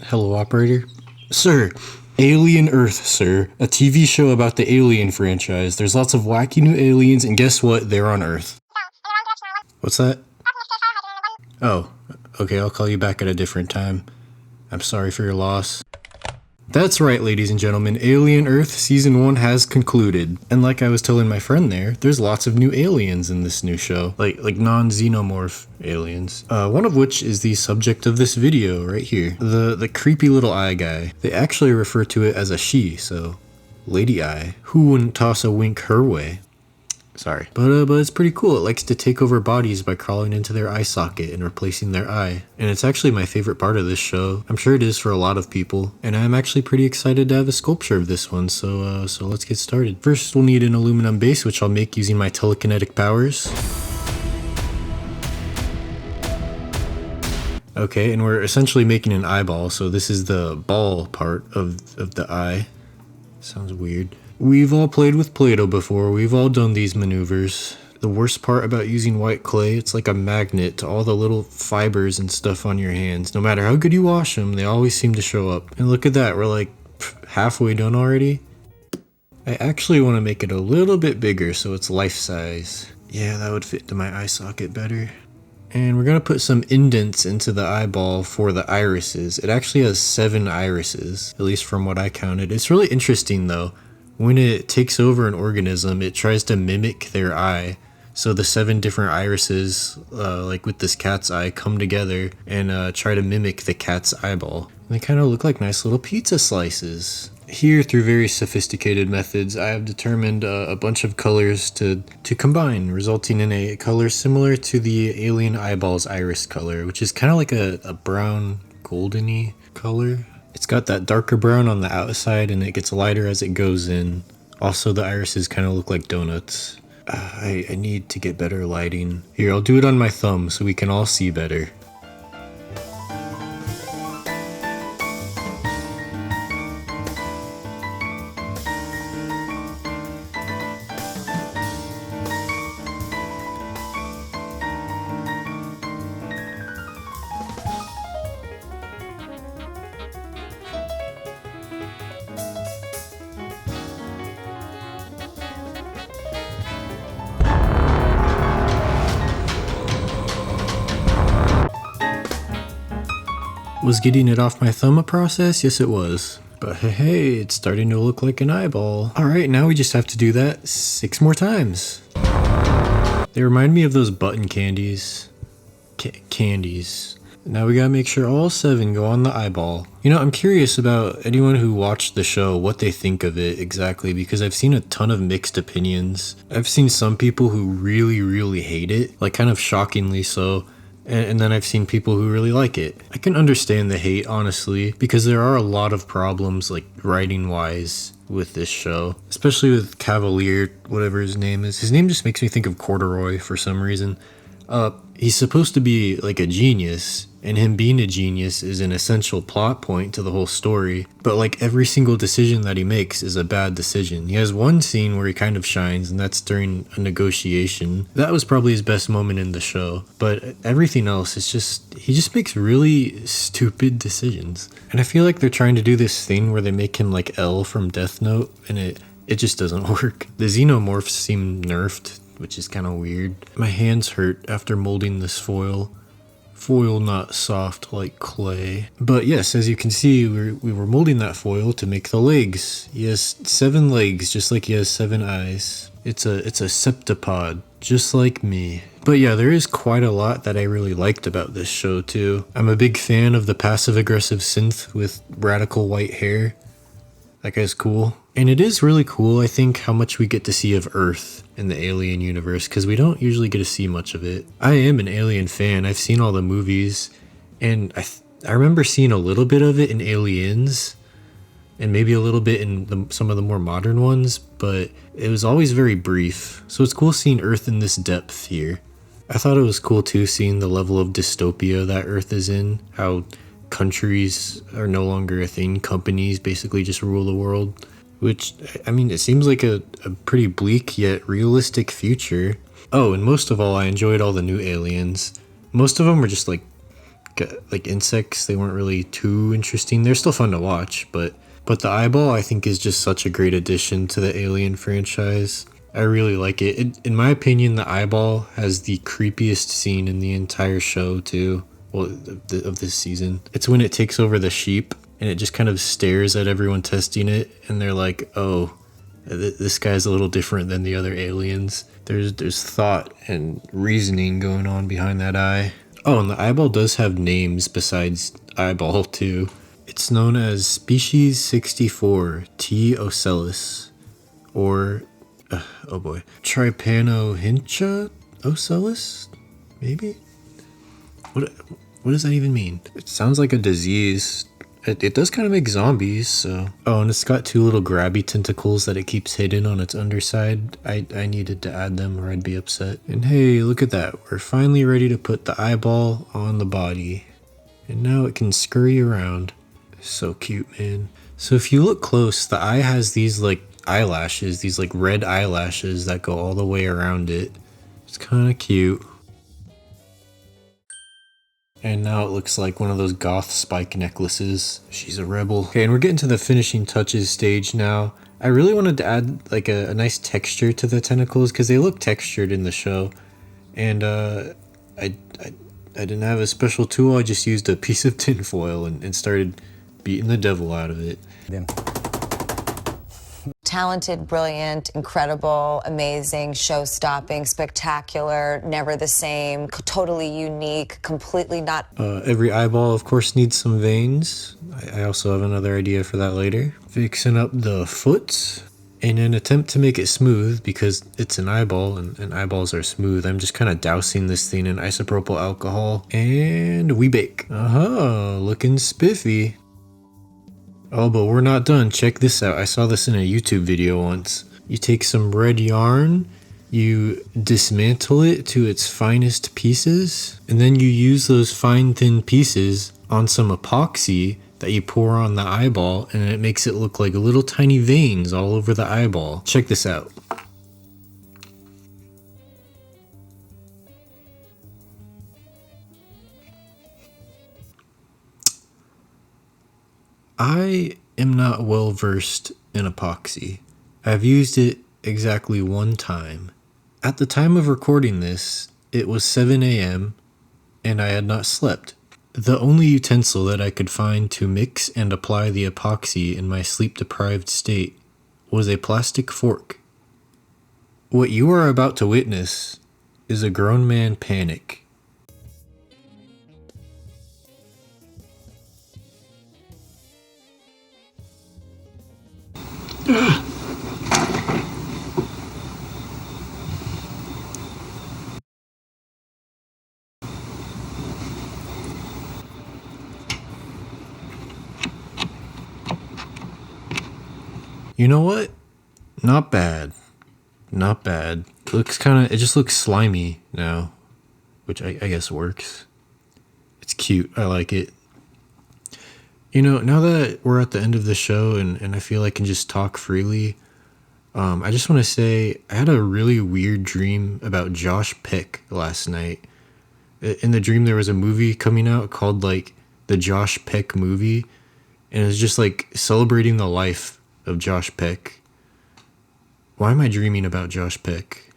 Hello, operator. Sir, Alien Earth, sir. A TV show about the Alien franchise. There's lots of wacky new aliens, and guess what? They're on Earth. What's that? Oh, okay, I'll call you back at a different time. I'm sorry for your loss. That's right, ladies and gentlemen, Alien Earth Season 1 has concluded. And like I was telling my friend there's lots of new aliens in this new show. Like non-xenomorph aliens. One of which is the subject of this video right here. The creepy little eye guy. They actually refer to it as a she, so Lady Eye. Who wouldn't toss a wink her way? Sorry. But it's pretty cool. It likes to take over bodies by crawling into their eye socket and replacing their eye. And it's actually my favorite part of this show. I'm sure it is for a lot of people. And I'm actually pretty excited to have a sculpture of this one, so let's get started. First, we'll need an aluminum base, which I'll make using my telekinetic powers. Okay, and we're essentially making an eyeball, so this is the ball part of the eye. Sounds weird. We've all played with Play-Doh before, we've all done these maneuvers. The worst part about using white clay, it's like a magnet to all the little fibers and stuff on your hands. No matter how good you wash them, they always seem to show up. And look at that, we're like halfway done already. I actually want to make it a little bit bigger so it's life size. Yeah, that would fit to my eye socket better. And we're going to put some indents into the eyeball for the irises. It actually has 7 irises, at least from what I counted. It's really interesting though. When it takes over an organism, it tries to mimic their eye. So the 7 different irises, like with this cat's eye, come together and try to mimic the cat's eyeball. And they kind of look like nice little pizza slices. Here, through very sophisticated methods, I have determined a bunch of colors to combine, resulting in a color similar to the alien eyeball's iris color, which is kind of like a brown, golden-y color. It's got that darker brown on the outside and it gets lighter as it goes in. Also, the irises kind of look like donuts. I need to get better lighting. Here, I'll do it on my thumb so we can all see better. Was getting it off my thumb a process? Yes, it was. But hey, it's starting to look like an eyeball. Alright, now we just have to do that 6 more times. They remind me of those button candies. Candies. Now we gotta make sure all 7 go on the eyeball. You know, I'm curious about anyone who watched the show, what they think of it exactly, because I've seen a ton of mixed opinions. I've seen some people who really hate it, like kind of shockingly so. And then I've seen people who really like it. I can understand the hate, honestly, because there are a lot of problems, like writing-wise, with this show. Especially with Cavalier, whatever his name is. His name just makes me think of Corduroy for some reason. He's supposed to be like a genius, and him being a genius is an essential plot point to the whole story. But like every single decision that he makes is a bad decision. He has one scene where he kind of shines, and that's during a negotiation. That was probably his best moment in the show. But everything else is he just makes really stupid decisions. And I feel like they're trying to do this thing where they make him like L from Death Note, and it just doesn't work. The xenomorphs seem nerfed, which is kind of weird. My hands hurt after molding this foil. Foil not soft like clay. But yes, as you can see, we were molding that foil to make the legs. He has 7 legs, just like he has 7 eyes. It's a septipod, just like me. But yeah, there is quite a lot that I really liked about this show too. I'm a big fan of the passive-aggressive synth with radical white hair. That guy's cool. And it is really cool, I think, how much we get to see of Earth in the Alien universe, because we don't usually get to see much of it. I am an Alien fan. I've seen all the movies, and I remember seeing a little bit of it in Aliens, and maybe a little bit in some of the more modern ones, but it was always very brief. So it's cool seeing Earth in this depth here. I thought it was cool too seeing the level of dystopia that Earth is in, how countries are no longer a thing, companies basically just rule the world. Which, I mean, it seems like a pretty bleak yet realistic future. Oh, and most of all, I enjoyed all the new aliens. Most of them were just like like insects. They weren't really too interesting. They're still fun to watch, but the eyeball I think is just such a great addition to the Alien franchise. I really like it. In my opinion, the eyeball has the creepiest scene in the entire show too. Well, of this season. It's when it takes over the sheep and it just kind of stares at everyone testing it, and they're like, "Oh, this guy's a little different than the other aliens." There's thought and reasoning going on behind that eye. Oh, and the eyeball does have names besides eyeball too. It's known as Species 64 T. ocellus, or oh boy, Trypanohincha ocellus, maybe. What does that even mean? It sounds like a disease. It does kind of make zombies, so. Oh, and it's got 2 little grabby tentacles that it keeps hidden on its underside. I needed to add them or I'd be upset. And hey, look at that. We're finally ready to put the eyeball on the body. And now it can scurry around. So cute, man. So if you look close, the eye has these like eyelashes, these like red eyelashes that go all the way around it. It's kind of cute. And now it looks like one of those goth spike necklaces. She's a rebel. Okay, and we're getting to the finishing touches stage now. I really wanted to add like a nice texture to the tentacles because they look textured in the show. And I didn't have a special tool. I just used a piece of tin foil and started beating the devil out of it. Talented, brilliant, incredible, amazing, show-stopping, spectacular, never the same, totally unique, completely not... Every eyeball, of course, needs some veins. I also have another idea for that later. Fixing up the foot. In an attempt to make it smooth, because it's an eyeball and eyeballs are smooth, I'm just kind of dousing this thing in isopropyl alcohol. And we bake. Looking spiffy. Oh, but we're not done. Check this out. I saw this in a YouTube video once. You take some red yarn, you dismantle it to its finest pieces, and then you use those fine thin pieces on some epoxy that you pour on the eyeball, and it makes it look like little tiny veins all over the eyeball. Check this out. I am not well versed in epoxy. I've used it exactly one time. At the time of recording this, it was 7 a.m. and I had not slept. The only utensil that I could find to mix and apply the epoxy in my sleep-deprived state was a plastic fork. What you are about to witness is a grown man panic. You know what? Not bad. Not bad. It just looks slimy now, which I guess works. It's cute. I like it. You know, now that we're at the end of the show and I feel I can just talk freely, I just want to say I had a really weird dream about Josh Peck last night. In the dream, there was a movie coming out called like the Josh Peck movie, and it was just like celebrating the life of Josh Peck. Why am I dreaming about Josh Peck?